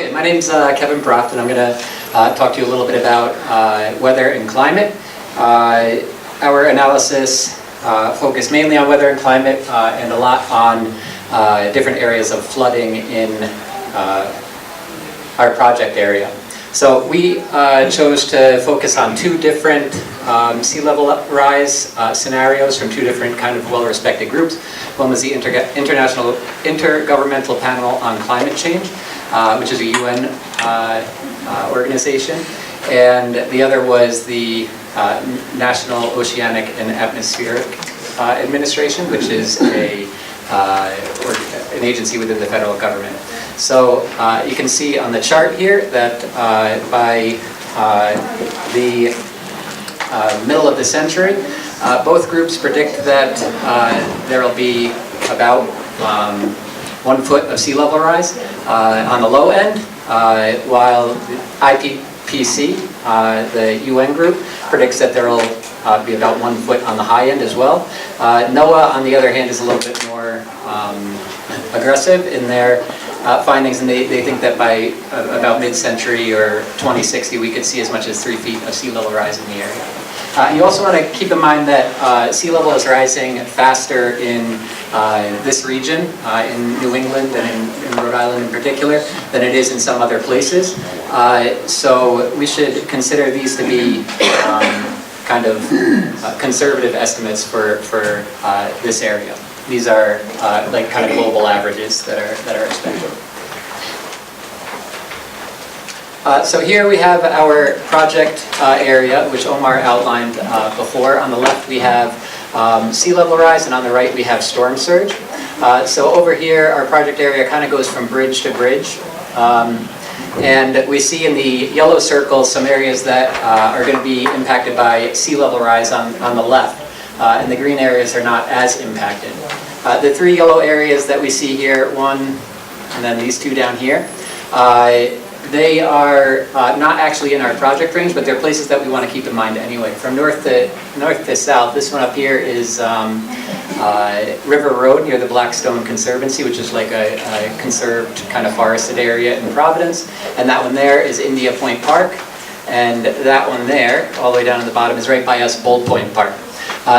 Okay, my name's Kevin Proft, and I'm going to talk to you a little bit about weather and climate. Our analysis focused mainly on weather and climate and a lot on different areas of flooding in our project area. So we chose to focus on two different sea level rise scenarios from two different kind of well-respected groups. One was the Intergovernmental Panel on Climate Change, which is a UN organization, and the other was the National Oceanic and Atmospheric Administration, which is an agency within the federal government. So you can see on the chart here that by the middle of the century, both groups predict that there will be about 1 foot of sea level rise on the low end, while the IPCC, the UN group, predicts that there will be about 1 foot on the high end as well. NOAA, on the other hand, is a little bit more aggressive in their findings, and they think that by about mid-century or 2060 we could see as much as 3 feet of sea level rise in the area. You also want to keep in mind that sea level is rising faster in this region, in New England and in Rhode Island in particular, than it is in some other places. So we should consider these to be kind of conservative estimates for this area. These are like kind of global averages that are expected. So here we have our project area, which Omar outlined before. On the left we have sea level rise, and on the right we have storm surge. So over here our project area kind of goes from bridge to bridge. And we see in the yellow circles some areas that are going to be impacted by sea level rise on the left. And the green areas are not as impacted. The three yellow areas that we see here, one and then these two down here, they are not actually in our project range, but they're places that we want to keep in mind anyway. From north to south, this one up here is River Road near the Blackstone Conservancy, which is like a conserved kind of forested area in Providence. And that one there is India Point Park. And that one there, all the way down at the bottom, is right by us, Bold Point Park.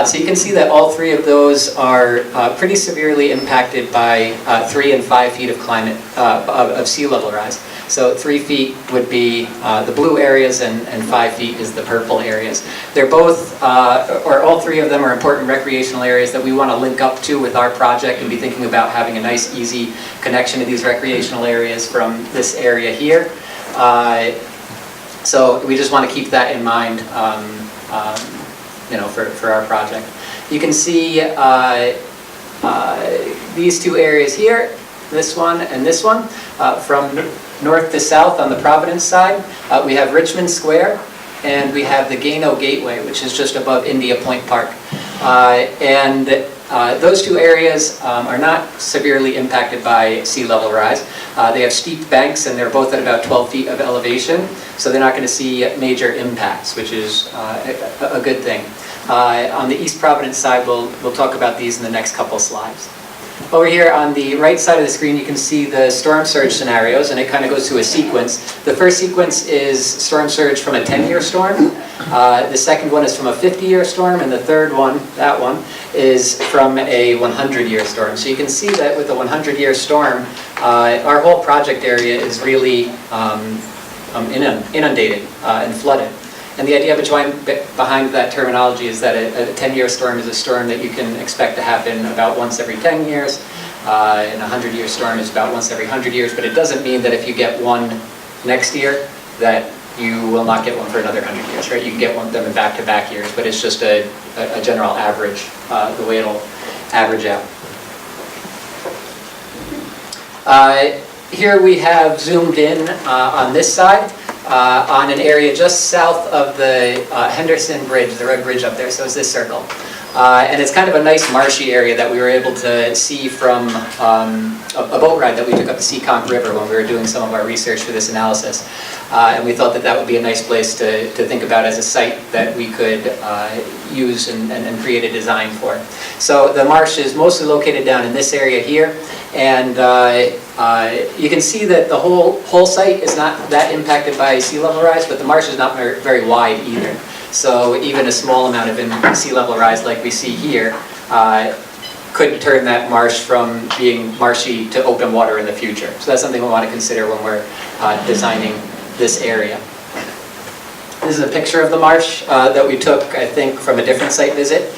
So you can see that all three of those are pretty severely impacted by 3 and 5 feet of climate of sea level rise. So 3 feet would be the blue areas, and 5 feet is the purple areas. They're both, or all three of them, are important recreational areas that we want to link up to with our project and be thinking about having a nice, easy connection to these recreational areas from this area here. So we just want to keep that in mind. For our project. You can see these two areas here, this one and this one. From north to south on the Providence side, we have Richmond Square, and we have the Gano Gateway, which is just above India Point Park. Those two areas are not severely impacted by sea level rise. They have steep banks, and they're both at about 12 feet of elevation, so they're not going to see major impacts, which is a good thing. On the East Providence side, we'll talk about these in the next couple slides. Over here on the right side of the screen, you can see the storm surge scenarios, and it kind of goes through a sequence. The first sequence is storm surge from a 10-year storm. The second one is from a 50-year storm, and the third one, that one, is from a 100-year storm. So you can see that with a 100-year storm, our whole project area is really inundated and flooded. And the idea behind that terminology is that a 10-year storm is a storm that you can expect to happen about once every 10 years. And a 100-year storm is about once every 100 years. But it doesn't mean that if you get one next year, that you will not get one for another 100 years, right? You can get them in back-to-back years, but it's just a general average, the way it'll average out. Here we have zoomed in on this side. On an area just south of the Henderson Bridge, the red bridge up there, so it's this circle. And it's kind of a nice marshy area that we were able to see from a boat ride that we took up the Seekonk River when we were doing some of our research for this analysis. And we thought that that would be a nice place to think about as a site that we could use and create a design for. So the marsh is mostly located down in this area here, and you can see that the whole site is not that impacted by sea level rise, but the marsh is not very wide either. So even a small amount of sea level rise like we see here could turn that marsh from being marshy to open water in the future. So that's something we want to consider when we're designing this area. This is a picture of the marsh that we took, I think, from a different site visit,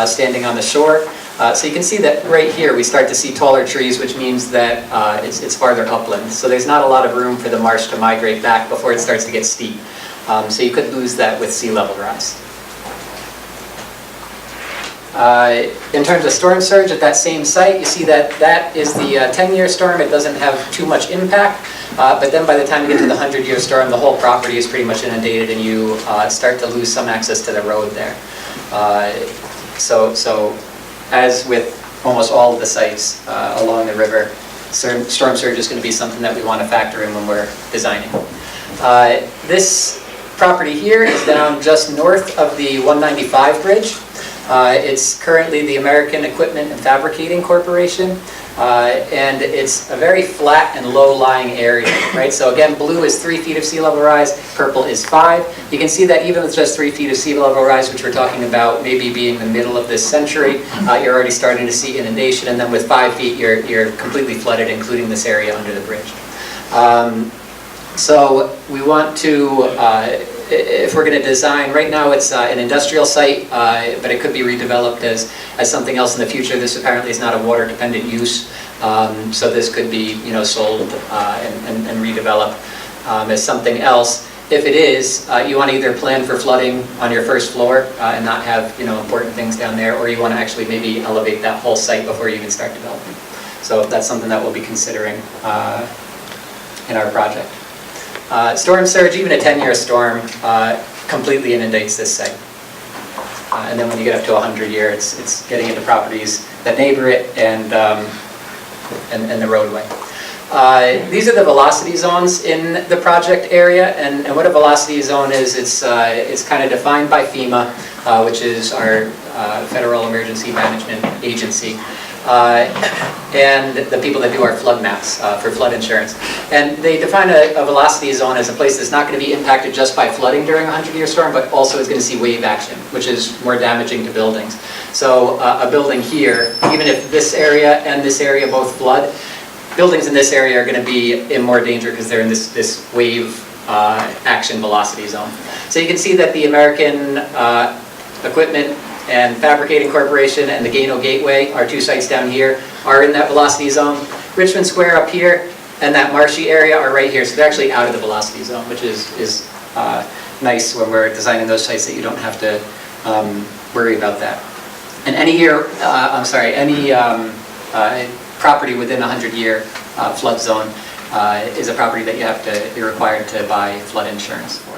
standing on the shore. So you can see that right here we start to see taller trees, which means that it's farther upland. So there's not a lot of room for the marsh to migrate back before it starts to get steep. So you could lose that with sea level rise. In terms of storm surge at that same site, you see that that is the 10-year storm. It doesn't have too much impact, but then by the time you get to the 100-year storm, the whole property is pretty much inundated and you start to lose some access to the road there. So as with almost all of the sites along the river, storm surge is going to be something that we want to factor in when we're designing. This property here is down just north of the 195 bridge. It's currently the American Equipment and Fabricating Corporation, and it's a very flat and low-lying area, right? So again, blue is 3 feet of sea level rise, purple is 5. You can see that even with just 3 feet of sea level rise, which we're talking about maybe being the middle of this century, you're already starting to see inundation, and then with 5 feet, you're completely flooded, including this area under the bridge. So we want to, if we're going to design, right now it's an industrial site, but it could be redeveloped as something else in the future. This apparently is not a water-dependent use, so this could be, sold and redeveloped as something else. If it is, you want to either plan for flooding on your first floor and not have, important things down there, or you want to actually maybe elevate that whole site before you even start developing. So that's something that we'll be considering in our project. Storm surge, even a 10-year storm, completely inundates this site. And then when you get up to 100-year, it's getting into properties that neighbor it and the roadway. These are the velocity zones in the project area, and what a velocity zone is, it's kind of defined by FEMA, which is our Federal Emergency Management Agency. And the people that do our flood maps for flood insurance. And they define a velocity zone as a place that's not going to be impacted just by flooding during a 100-year storm, but also is going to see wave action, which is more damaging to buildings. So a building here, even if this area and this area both flood, buildings in this area are going to be in more danger because they're in this wave action velocity zone. So you can see that the American Equipment and Fabricating Corporation and the Gano Gateway, our 2 sites down here, are in that velocity zone. Richmond Square up here and that marshy area are right here, so they're actually out of the velocity zone, which is nice when we're designing those sites that you don't have to worry about that. And any property within a 100-year flood zone is a property that you're required to buy flood insurance for.